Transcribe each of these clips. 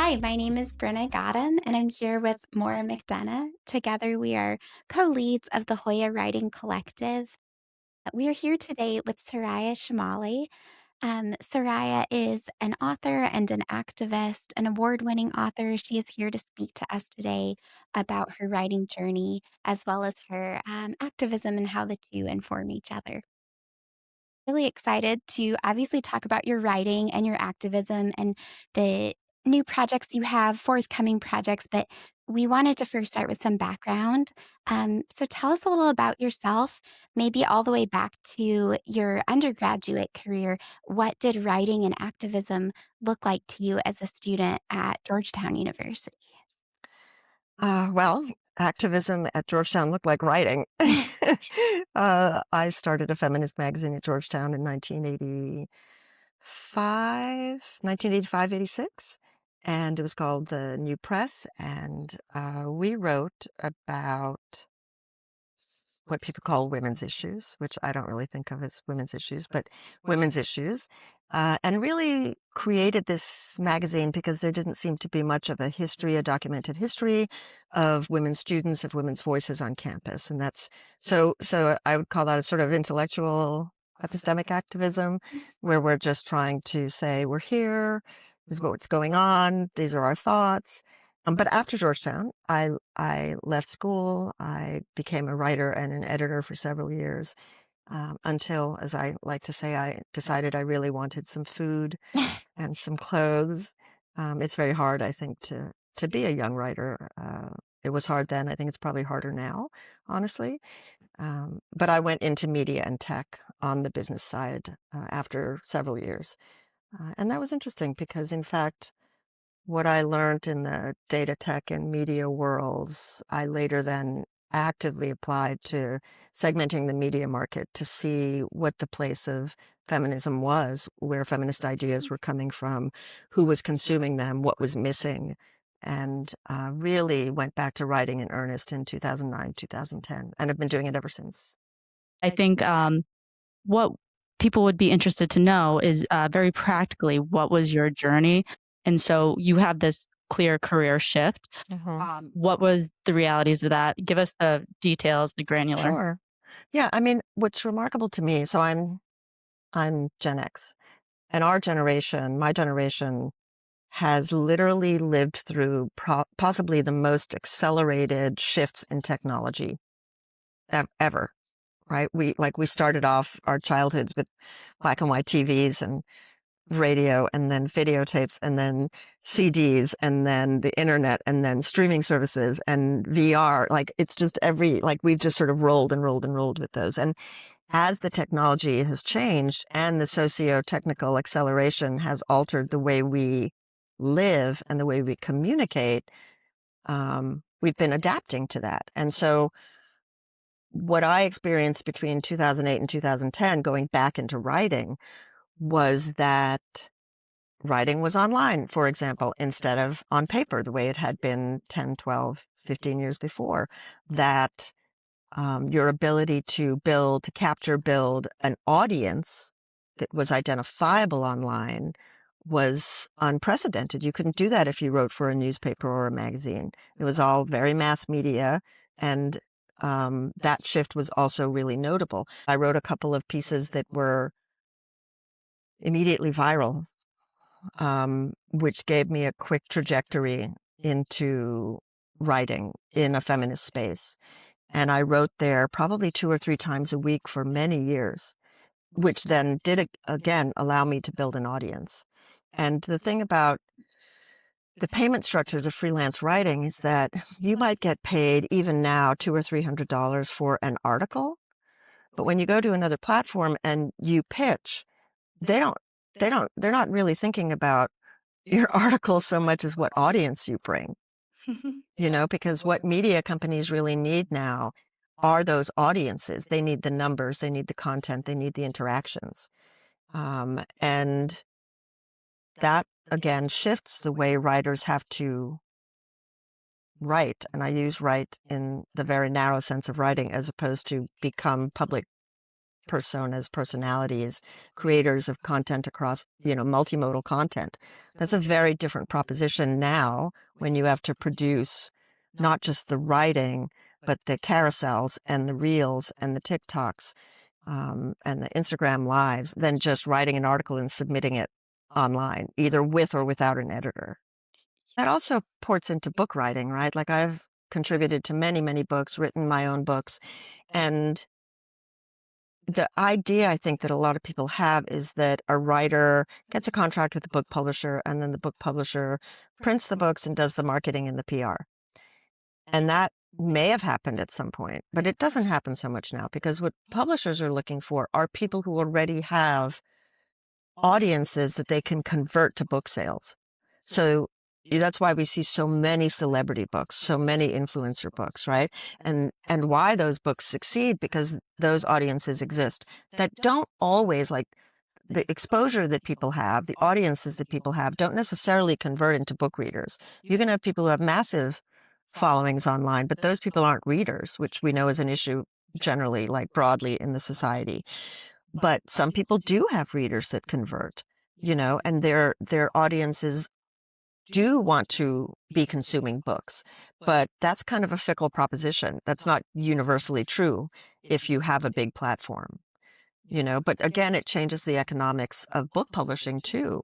Hi, my name is Brenna Gautam, and I'm here with Maura McDonough. Together, we are co-leads of the Hoya Writing Collective. We are here today with Soraya Chemaly. Soraya is an author and an activist, an award-winning author. She is here to speak to us today about her writing journey, as well as her activism and how the two inform each other. Really excited to obviously talk about your writing and your activism and the new projects you have, forthcoming projects, but we wanted to first start with some background. So tell us a little about yourself, maybe all the way back to your undergraduate career. What did writing and activism look like to you as a student at Georgetown University? Well, activism at Georgetown looked like writing. I started a feminist magazine at Georgetown in 1985, 86, and it was called The New Press, and we wrote about what people call women's issues, which I don't really think of as women's issues, but women's issues, and really created this magazine because there didn't seem to be much of a documented history of women students, of women's voices on campus. And that's so I would call that a sort of intellectual epistemic activism, where we're just trying to say, we're here, this is what's going on, these are our thoughts. But after Georgetown, I left school. I became a writer and an editor for several years, until, as I like to say, I decided I really wanted some food and some clothes. It's very hard, I think, to be a young writer. It was hard then. I think it's probably harder now, honestly. But I went into media and tech on the business side after several years. And that was interesting because, in fact, what I learned in the data tech and media worlds, I later then actively applied to segmenting the media market to see what the place of feminism was, where feminist ideas were coming from, who was consuming them, what was missing, and really went back to writing in earnest in 2009, 2010, and have been doing it ever since. I think what people would be interested to know is very practically, what was your journey? And so you have this clear career shift. What was the realities of that? Give us the details, the granular. Sure. Yeah, I mean, what's remarkable to me, so I'm Gen X, and our generation, my generation, has literally lived through possibly the most accelerated shifts in technology ever, right? We started off our childhoods with black and white TVs and radio, and then videotapes, and then CDs, and then the internet, and then streaming services and VR. Like, it's just we've just sort of rolled and rolled and rolled with those. And as the technology has changed and the socio-technical acceleration has altered the way we live and the way we communicate, we've been adapting to that. And so what I experienced between 2008 and 2010, going back into writing, was that writing was online, for example, instead of on paper, the way it had been 10, 12, 15 years before. That your ability to build an audience that was identifiable online was unprecedented. You couldn't do that if you wrote for a newspaper or a magazine. It was all very mass media, and that shift was also really notable. I wrote a couple of pieces that were immediately viral, which gave me a quick trajectory into writing in a feminist space. And I wrote there probably 2 or 3 times a week for many years, which then did again allow me to build an audience. And the thing about the payment structures of freelance writing is that you might get paid even now $200 or $300 for an article, but when you go to another platform and you pitch, they're not really thinking about your article so much as what audience you bring. Because what media companies really need now are those audiences. They need the numbers, they need the content, they need the interactions. And that, again, shifts the way writers have to write. And I use write in the very narrow sense of writing, as opposed to become public personas, personalities, creators of content across, multimodal content. That's a very different proposition now when you have to produce not just the writing, but the carousels and the reels and the TikToks and the Instagram lives than just writing an article and submitting it online, either with or without an editor. That also ports into book writing, right? Like I've contributed to many, many books, written my own books. And the idea I think that a lot of people have is that a writer gets a contract with the book publisher and then the book publisher prints the books and does the marketing and the PR. And that may have happened at some point, but it doesn't happen so much now because what publishers are looking for are people who already have audiences that they can convert to book sales. So that's why we see so many celebrity books, so many influencer books, right? And why those books succeed, because those audiences exist that don't always, like, the exposure that people have, the audiences that people have don't necessarily convert into book readers. You're going to have people who have massive followings online, but those people aren't readers, which we know is an issue generally, like broadly in the society. But some people do have readers that convert, and their audiences do want to be consuming books. But that's kind of a fickle proposition. That's not universally true if you have a big platform, But again, it changes the economics of book publishing too,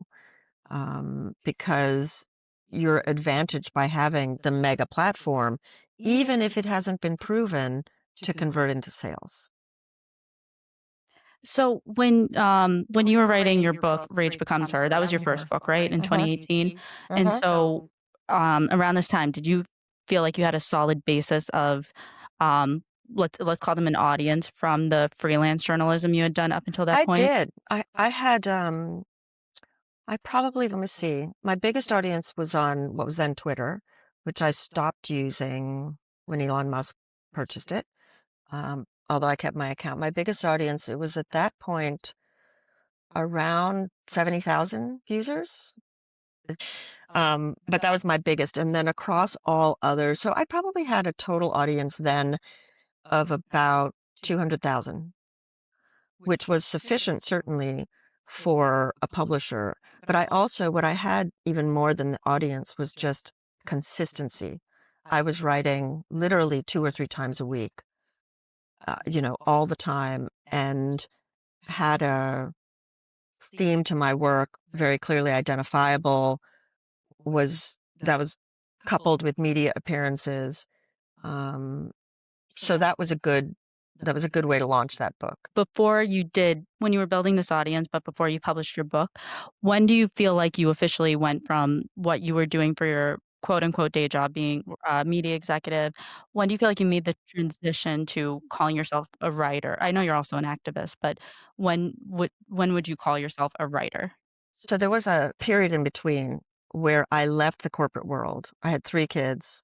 because you're advantaged by having the mega platform, even if it hasn't been proven to convert into sales. So when you were writing your book, Rage Becomes Her, that was your first book, right, in 2018? And so around this time, did you feel like you had a solid basis of let's call them an audience from the freelance journalism you had done up until that I point? did. I had I probably, let me see. My biggest audience was on what was then Twitter, which I stopped using when Elon Musk purchased it. Although I kept my account. My biggest audience, it was at that point around 70,000 users. But that was my biggest. And then across all others, so I probably had a total audience then of about 200,000, which was sufficient, certainly, for a publisher. But I also, what I had even more than the audience was just consistency. I was writing literally 2 or 3 times a week, all the time, and had a theme to my work, very clearly identifiable, that was coupled with media appearances. Um, so that was a good way to launch that book. When you were building this audience, but before you published your book, when do you feel like you officially went from what you were doing for your quote unquote day job, being a media executive? When do you feel like you made the transition to calling yourself a writer? I know you're also an activist, but when would you call yourself a writer? So there was a period in between where I left the corporate world. I had 3 kids,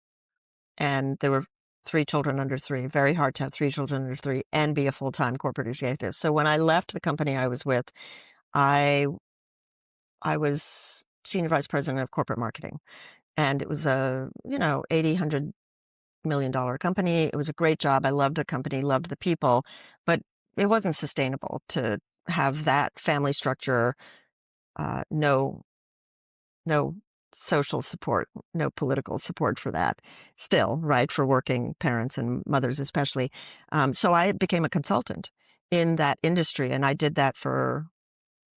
and there were 3 children under 3. Very hard to have 3 children under 3 and be a full-time corporate executive. So when I left the company I was with, I was senior vice president of corporate marketing, and it was a, $80-100 million company. It was a great job. I loved the company, loved the people, but it wasn't sustainable to have that family structure, no social support, no political support for that still, right, for working parents and mothers especially. So I became a consultant in that industry, and I did that for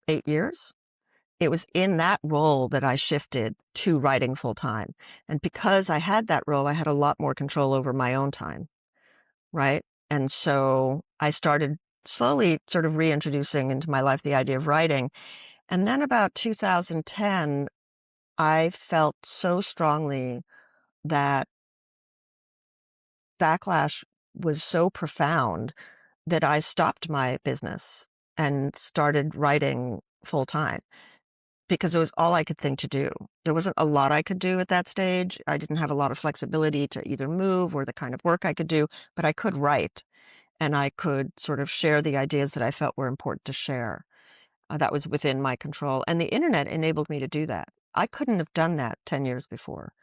8 years. It was in that role that I shifted to writing full time. And because I had that role, I had a lot more control over my own time, right? And so I started slowly sort of reintroducing into my life the idea of writing. And then about 2010, I felt so strongly that backlash was so profound that I stopped my business and started writing full time because it was all I could think to do. There wasn't a lot I could do at that stage. I didn't have a lot of flexibility to either move or the kind of work I could do, but I could write and I could sort of share the ideas that I felt were important to share. That was within my control. And the internet enabled me to do that. I couldn't have done that 10 years before.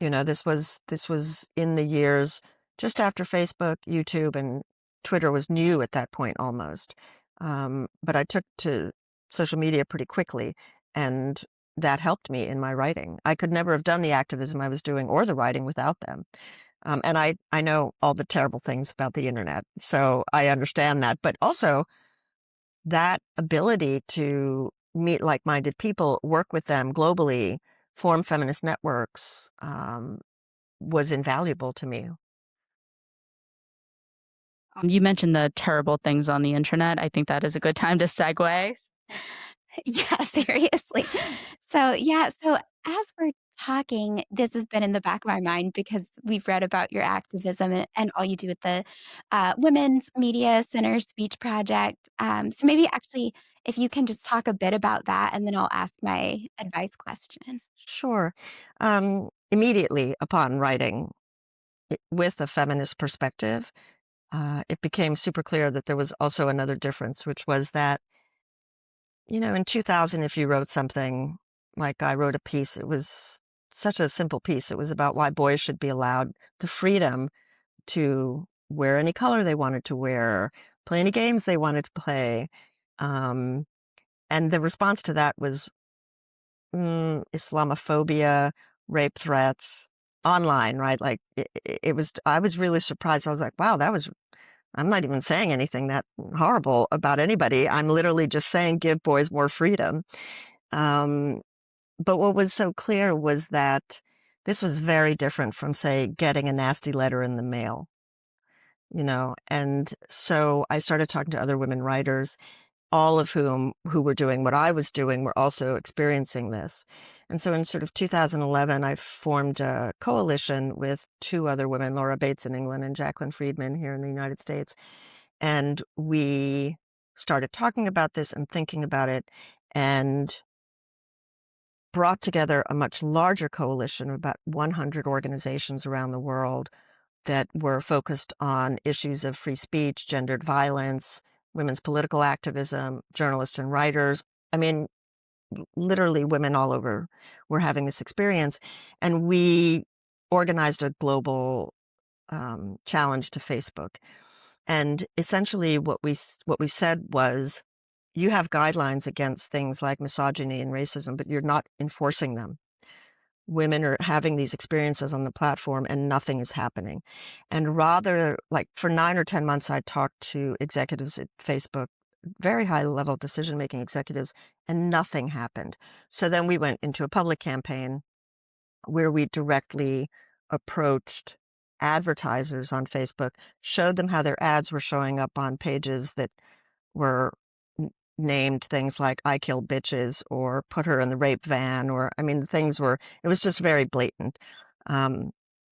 This was in the years just after Facebook, YouTube, and Twitter was new at that point almost. But I took to social media pretty quickly, and that helped me in my writing. I could never have done the activism I was doing or the writing without them. And I know all the terrible things about the internet, so I understand that. But also that ability to meet like-minded people, work with them globally, form feminist networks, was invaluable to me. You mentioned the terrible things on the internet. I think that is a good time to segue. Yeah, seriously. So as we're talking, this has been in the back of my mind because we've read about your activism and all you do with the Women's Media Center Speech Project. So maybe actually, if you can just talk a bit about that, and then I'll ask my advice question. Sure. Immediately upon writing with a feminist perspective, it became super clear that there was also another difference, which was that, in 2000, if you wrote something, like I wrote a piece, it was such a simple piece. It was about why boys should be allowed the freedom to wear any color they wanted to wear, play any games they wanted to play. Um, and the response to that was Islamophobia, rape threats online, right? Like it was, I was really surprised. I was like, wow, I'm not even saying anything that horrible about anybody. I'm literally just saying give boys more freedom. Um, but what was so clear was that this was very different from, say, getting a nasty letter in the mail, And so I started talking to other women writers, all of whom who were doing what I was doing were also experiencing this. And so in sort of 2011, I formed a coalition with two other women, Laura Bates in England and Jacqueline Friedman here in the United States. And we started talking about this and thinking about it and brought together a much larger coalition of about 100 organizations around the world that were focused on issues of free speech, gendered violence, women's political activism, journalists and writers. I mean, literally women all over were having this experience. And we organized a global challenge to Facebook. And essentially what we said was, you have guidelines against things like misogyny and racism, but you're not enforcing them. Women are having these experiences on the platform and nothing is happening. And rather, like for 9 or 10 months, I talked to executives at Facebook, very high level decision-making executives, and nothing happened. So then we went into a public campaign where we directly approached advertisers on Facebook, showed them how their ads were showing up on pages that were named things like "I kill bitches" or "put her in the rape van," or, I mean, it was just very blatant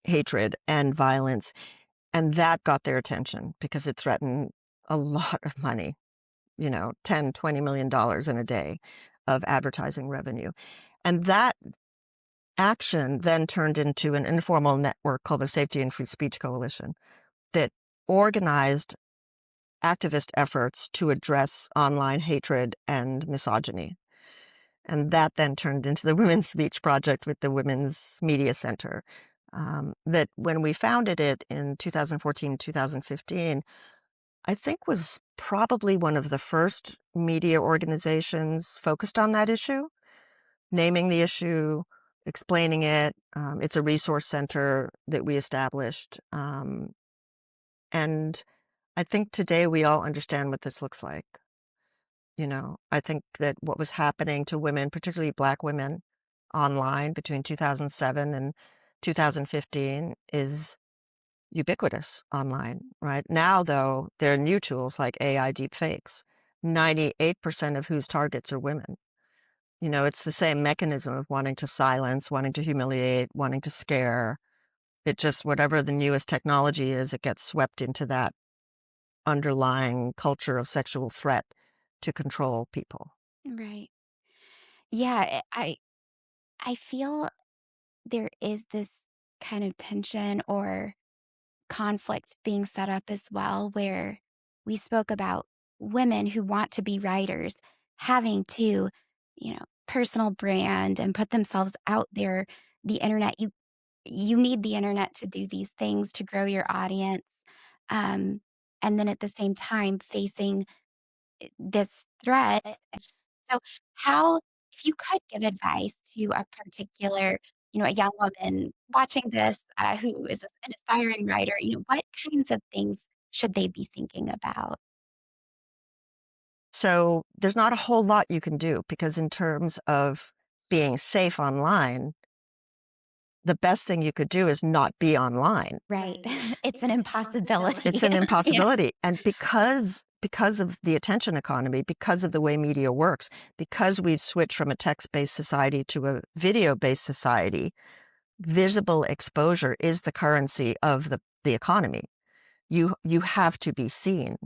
hatred and violence. And that got their attention because it threatened a lot of money, 10, $20 million in a day of advertising revenue. And that action then turned into an informal network called the Safety and Free Speech Coalition that organized activist efforts to address online hatred and misogyny. And that then turned into the Women's Speech Project with the Women's Media Center. That when we founded it in 2014, 2015, I think was probably one of the first media organizations focused on that issue, naming the issue, explaining it. It's a resource center that we established. And I think today we all understand what this looks like. I think that what was happening to women, particularly Black women, online between 2007 and 2015 is ubiquitous online, right? Now, though, there are new tools like AI deepfakes. 98% of whose targets are women. It's the same mechanism of wanting to silence, wanting to humiliate, wanting to scare. It just, whatever the newest technology is, it gets swept into that underlying culture of sexual threat to control people. Right. Yeah, I feel there is this kind of tension or conflict being set up as well, where we spoke about women who want to be writers having to, personal brand and put themselves out there. The internet, you need the internet to do these things to grow your audience. Um, and then at the same time facing this threat. So how, if you could give advice to a particular, a young woman watching this, who is an aspiring writer, what kinds of things should they be thinking about? So there's not a whole lot you can do because in terms of being safe online, the best thing you could do is not be online. Right. It's an impossibility. It's an Yeah. impossibility. And because of the attention economy, because of the way media works, because we've switched from a text-based society to a video-based society, visible exposure is the currency of the economy. You have to be seen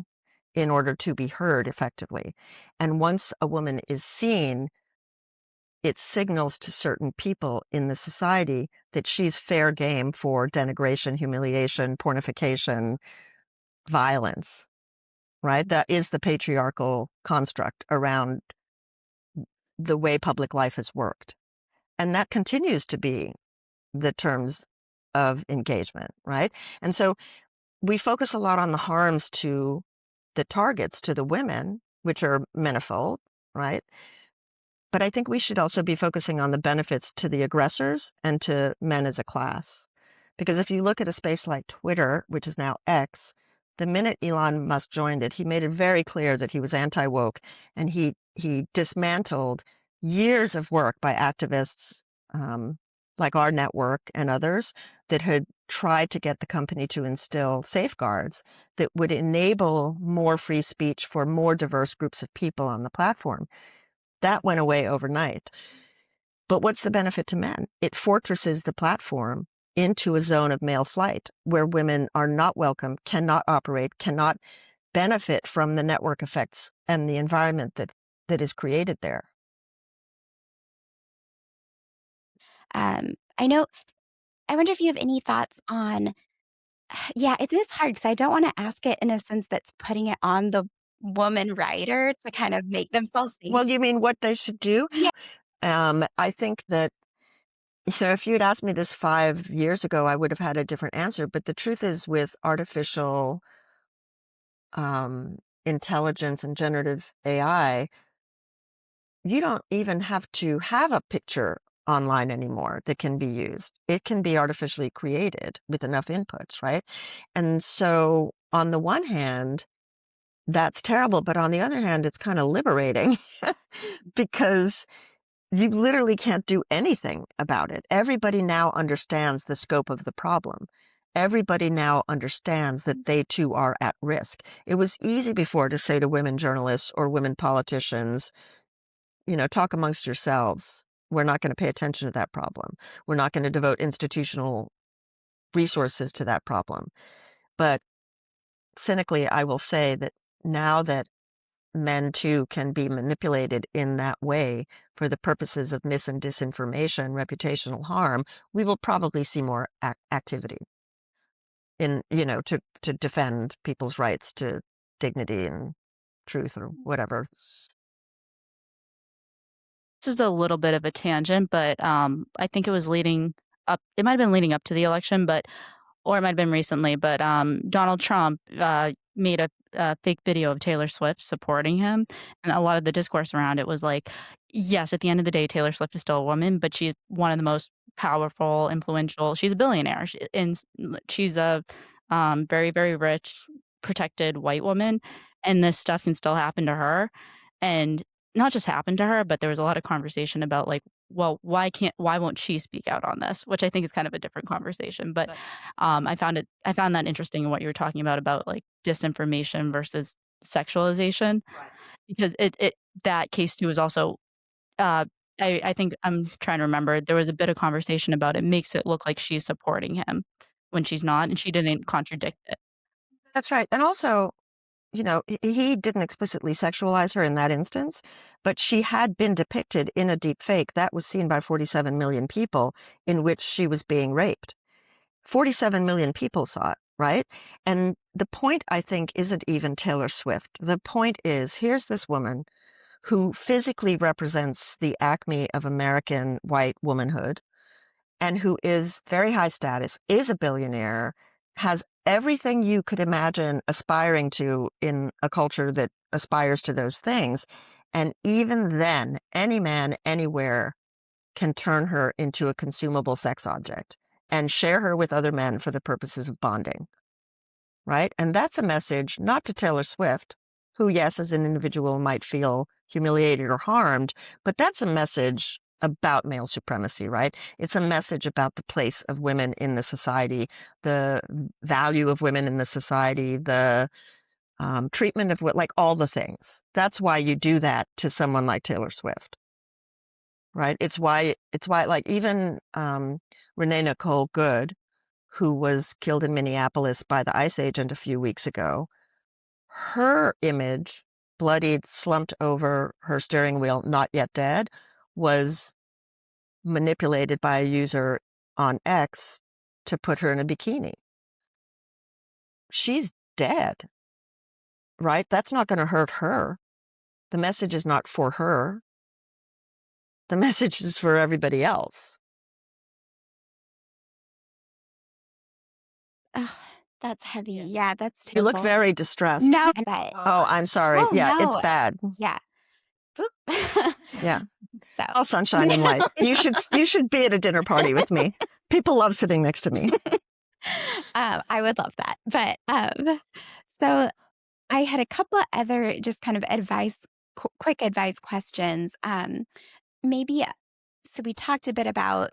in order to be heard effectively. And once a woman is seen, it signals to certain people in the society that she's fair game for denigration, humiliation, pornification, violence, right? That is the patriarchal construct around the way public life has worked. And that continues to be the terms of engagement, right? And so we focus a lot on the harms to the targets, to the women, which are manifold, right? But I think we should also be focusing on the benefits to the aggressors and to men as a class. Because if you look at a space like Twitter, which is now X, the minute Elon Musk joined it, he made it very clear that he was anti-woke, and he dismantled years of work by activists like our network and others that had tried to get the company to instill safeguards that would enable more free speech for more diverse groups of people on the platform. That went away overnight. But what's the benefit to men? It fortresses the platform into a zone of male flight where women are not welcome, cannot operate, cannot benefit from the network effects and the environment that is created there. I know, I wonder if you have any thoughts on, yeah, it is hard because I don't want to ask it in a sense that's putting it on the woman writer to kind of make themselves safe. Well, you mean what they should do? Yeah. I think that, if you had asked me this 5 years ago, I would have had a different answer. But the truth is, with artificial intelligence and generative AI, you don't even have to have a picture online anymore that can be used. It can be artificially created with enough inputs, right? And so on the one hand, that's terrible. But on the other hand, it's kind of liberating because you literally can't do anything about it. Everybody now understands the scope of the problem. Everybody now understands that they too are at risk. It was easy before to say to women journalists or women politicians, talk amongst yourselves. We're not going to pay attention to that problem. We're not going to devote institutional resources to that problem. But cynically, I will say that now that men too can be manipulated in that way for the purposes of mis and disinformation, reputational harm, we will probably see more activity in, to defend people's rights to dignity and truth or whatever. This is a little bit of a tangent, but I think it was leading up. It might have been leading up to the election, or it might have been recently. But Donald Trump made a fake video of Taylor Swift supporting him, and a lot of the discourse around it was like, yes, at the end of the day, Taylor Swift is still a woman, but she's one of the most powerful, influential. She's a billionaire, and she's a very, very rich, protected white woman, and this stuff can still happen to her, and not just happen to her, but there was a lot of conversation about like, well, why won't she speak out on this? Which I think is kind of a different conversation. But I found that interesting in what you were talking about like disinformation versus sexualization, Right. because it that case too is also uh, I think I'm trying to remember, there was a bit of conversation about it makes it look like she's supporting him when she's not, and she didn't contradict it. That's right. And also, he didn't explicitly sexualize her in that instance, but she had been depicted in a deep fake that was seen by 47 million people in which she was being raped. 47 million people saw it, right? And the point, I think, isn't even Taylor Swift. The point is, here's this woman who physically represents the acme of American white womanhood and who is very high status, is a billionaire, has everything you could imagine aspiring to in a culture that aspires to those things. And even then, any man anywhere can turn her into a consumable sex object and share her with other men for the purposes of bonding, right? And that's a message not to Taylor Swift, who, yes, as an individual might feel humiliated or harmed, but that's a message about male supremacy, right? It's a message about the place of women in the society, the value of women in the society, the treatment of like all the things. That's why you do that to someone like Taylor Swift, right? It's why like even Renee Nicole Good, who was killed in Minneapolis by the ICE agent a few weeks ago, her image, bloodied, slumped over her steering wheel, not yet dead, was manipulated by a user on X to put her in a bikini. She's dead, right? That's not going to hurt her. The message is not for her. The message is for everybody else. Oh, that's heavy. Yeah, that's You look terrible. very distressed. No, but Oh, I'm sorry. oh, Yeah, it's no. bad. Yeah. Yeah. So All sunshine and light. You should be at a dinner party with me. People love sitting next to me. I would love that. But so I had a couple of other just kind of quick advice questions. Maybe so we talked a bit about,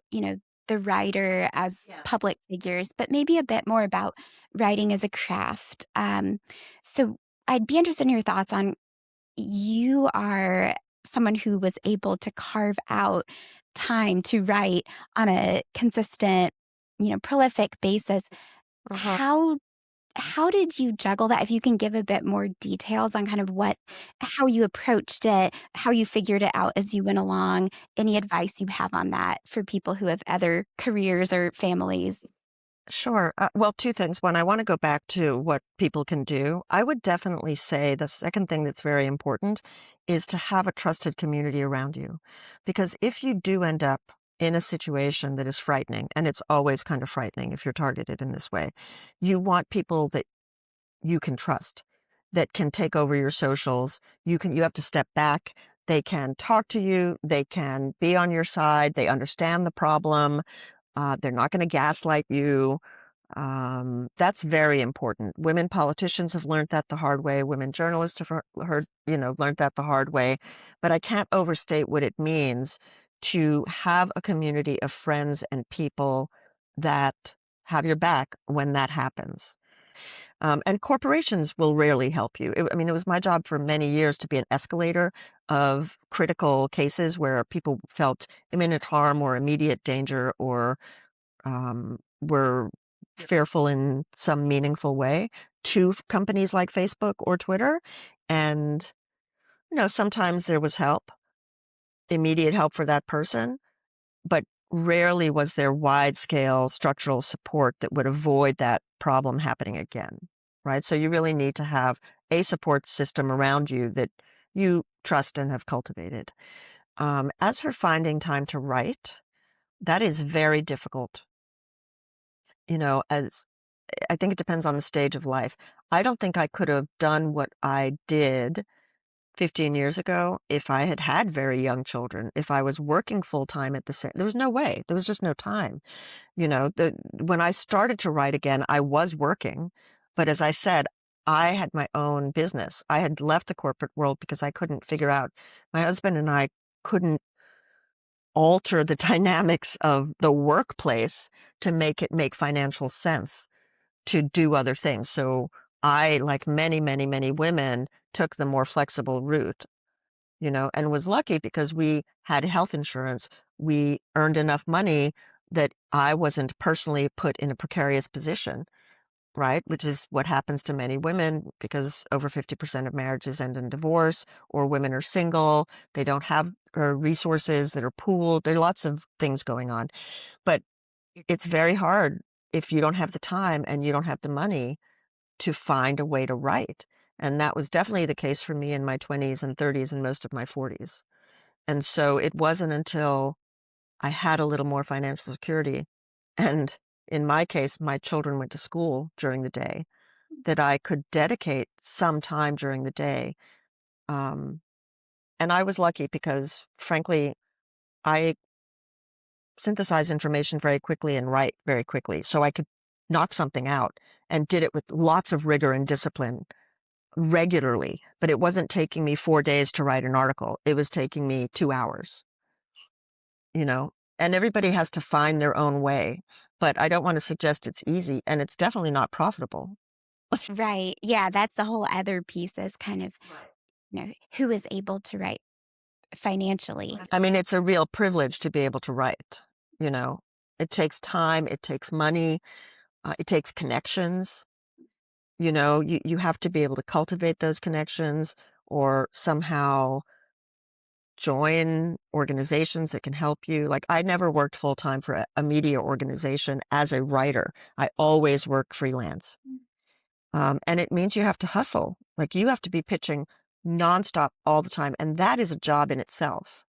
the writer as public figures, but maybe a bit more about writing as a craft. So I'd be interested in your thoughts on, you are someone who was able to carve out time to write on a consistent, prolific basis. How did you juggle that? If you can give a bit more details on kind of how you approached it, how you figured it out as you went along, any advice you have on that for people who have other careers or families? Sure. Well, two things. One, I want to go back to what people can do. I would definitely say the second thing that's very important is to have a trusted community around you. Because if you do end up in a situation that is frightening, and it's always kind of frightening if you're targeted in this way, you want people that you can trust, that can take over your socials. You have to step back. They can talk to you. They can be on your side. They understand the problem. They're not going to gaslight you. That's very important. Women politicians have learned that the hard way. Women journalists have learned that the hard way. But I can't overstate what it means to have a community of friends and people that have your back when that happens. And corporations will rarely help you. It was my job for many years to be an escalator of critical cases where people felt imminent harm or immediate danger or were fearful in some meaningful way to companies like Facebook or Twitter. And, sometimes there was help, immediate help for that person, but rarely was there wide scale structural support that would avoid that problem happening again, right? So you really need to have a support system around you that you trust and have cultivated. As for finding time to write, that is very difficult. As I think it depends on the stage of life. I don't think I could have done what I did 15 years ago if I had had very young children, if I was working full time at the same, there was no way, there was just no time. When I started to write again, I was working, but as I said, I had my own business. I had left the corporate world because I couldn't figure out, my husband and I couldn't alter the dynamics of the workplace to make it make financial sense to do other things. So I, like many, many, many women, took the more flexible route, and was lucky because we had health insurance. We earned enough money that I wasn't personally put in a precarious position, right? Which is what happens to many women because over 50% of marriages end in divorce, or women are single. They don't have resources that are pooled. There are lots of things going on. But it's very hard if you don't have the time and you don't have the money to find a way to write. And that was definitely the case for me in my 20s and 30s and most of my 40s. And so it wasn't until I had a little more financial security and in my case, my children went to school during the day, that I could dedicate some time during the day. Um, and I was lucky because, frankly, I synthesize information very quickly and write very quickly. So I could knock something out and did it with lots of rigor and discipline regularly. But it wasn't taking me 4 days to write an article. It was taking me 2 hours, you know? And everybody has to find their own way. But I don't want to suggest it's easy, and it's definitely not profitable. Right. Yeah, that's the whole other piece is kind of, who is able to write financially. I mean, it's a real privilege to be able to write, you know? It takes time, it takes money, it takes connections. You know, you have to be able to cultivate those connections or somehow join organizations that can help you. Like, I never worked full time for a media organization as a writer. I always worked freelance. And it means you have to hustle. Like, you have to be pitching nonstop all the time. And that is a job in itself.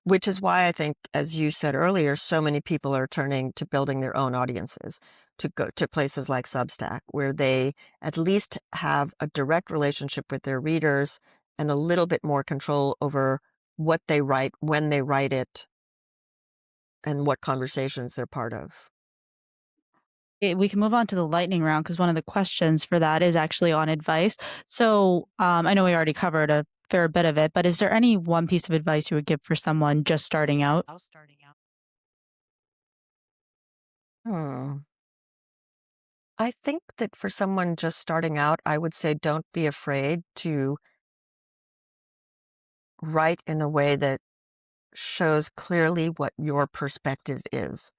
Which is why I think, as you said earlier, so many people are turning to building their own audiences, to go to places like Substack, where they at least have a direct relationship with their readers and a little bit more control over what they write, when they write it, and what conversations they're part of. We can move on to the lightning round because one of the questions for that is actually on advice. So I know we already covered a fair bit of it, but is there any one piece of advice you would give for someone just starting out? Hmm. I think that for someone just starting out, I would say don't be afraid to write in a way that shows clearly what your perspective is.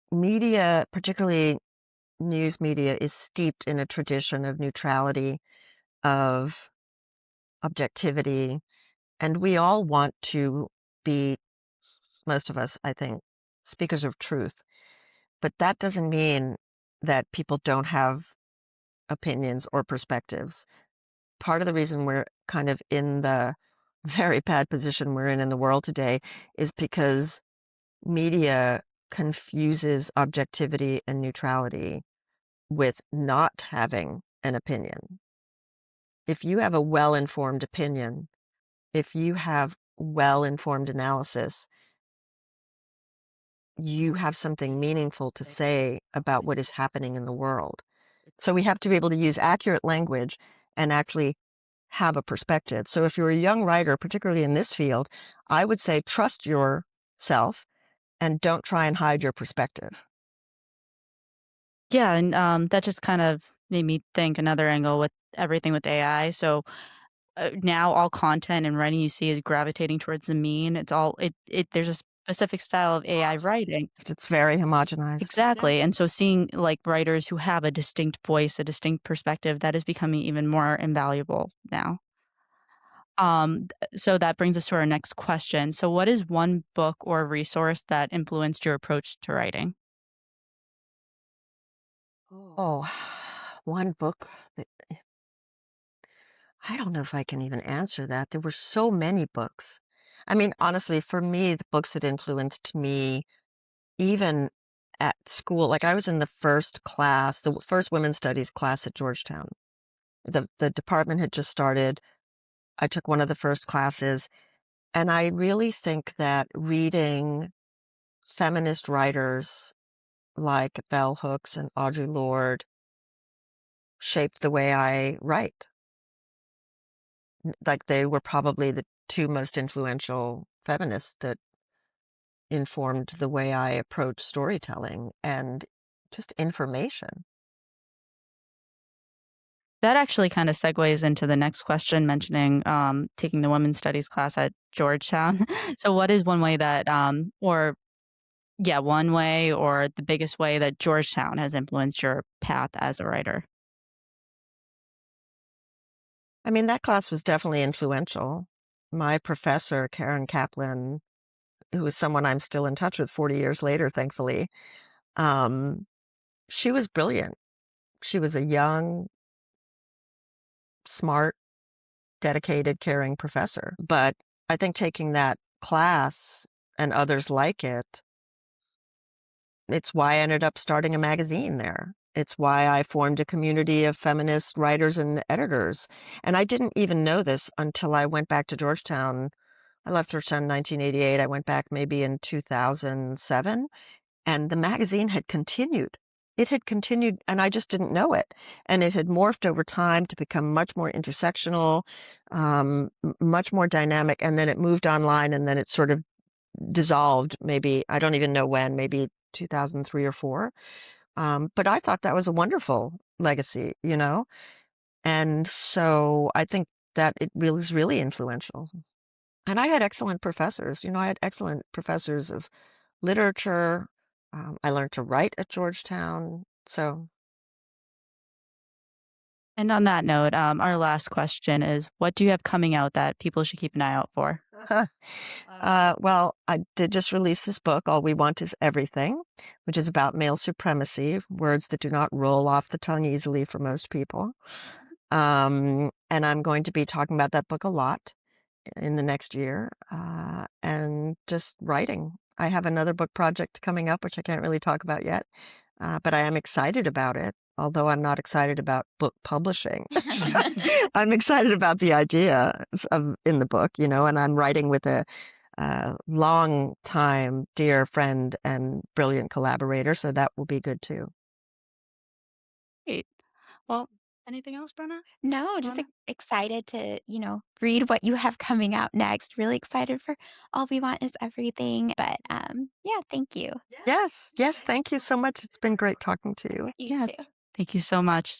Media, particularly news media, is steeped in a tradition of neutrality, of objectivity, and we all want to be, most of us, I think, speakers of truth. But that doesn't mean that people don't have opinions or perspectives. Part of the reason we're kind of in the very bad position we're in the world today is because media confuses objectivity and neutrality with not having an opinion. If you have a well-informed opinion, if you have well-informed analysis, you have something meaningful to say about what is happening in the world. So we have to be able to use accurate language and actually have a perspective. So if you're a young writer, particularly in this field, I would say trust yourself and don't try and hide your perspective. Yeah, and that just kind of made me think another angle with everything with AI. So now all content and writing you see is gravitating towards the mean. It's all it. There's a specific style of AI writing. It's very homogenized. Exactly. And so seeing like writers who have a distinct voice, a distinct perspective, that is becoming even more invaluable now. So that brings us to our next question. So what is one book or resource that influenced your approach to writing? Oh, one book that I don't know if I can even answer that. There were so many books. I mean, honestly, for me, the books that influenced me, even at school, like I was in the first class, the first women's studies class at Georgetown. The department had just started. I took one of the first classes, and I really think that reading feminist writers like Bell Hooks and Audre Lorde shaped the way I write. Like, they were probably the two most influential feminists that informed the way I approach storytelling and just information. That actually kind of segues into the next question, mentioning taking the women's studies class at Georgetown. So, what is one way that, or yeah, one way or the biggest way that Georgetown has influenced your path as a writer? I mean, that class was definitely influential. My professor, Karen Kaplan, who is someone I'm still in touch with 40 years later, thankfully, um, she was brilliant. She was a young, smart, dedicated, caring professor. But I think taking that class and others like it it's why I ended up starting a magazine there. It's why I formed a community of feminist writers and editors. And I didn't even know this until I went back to Georgetown. I left Georgetown in 1988. I went back maybe in 2007, and the magazine had continued. It had continued, and I just didn't know it. And it had morphed over time to become much more intersectional, much more dynamic. And then it moved online, and then it sort of dissolved, maybe, I don't even know when, maybe 2003 or 4. But I thought that was a wonderful legacy, And so I think that it really was really influential. And I had excellent professors. I had excellent professors of literature. I learned to write at Georgetown. So, And on that note, our last question is, what do you have coming out that people should keep an eye out for? well, I did just release this book, All We Want Is Everything, which is about male supremacy, words that do not roll off the tongue easily for most people. And I'm going to be talking about that book a lot in the next year, and just writing. I have another book project coming up, which I can't really talk about yet, but I am excited about it, although I'm not excited about book publishing. I'm excited about the idea in the book, and I'm writing with a long time dear friend and brilliant collaborator, so that will be good too. Great. Well, anything else, Brenna? No, just Rhonda? excited to, read what you have coming out next. Really excited for All We Want Is Everything. But yeah, thank you. Yes, thank you so much. It's been great talking to you. You Yeah. too. Thank you so much.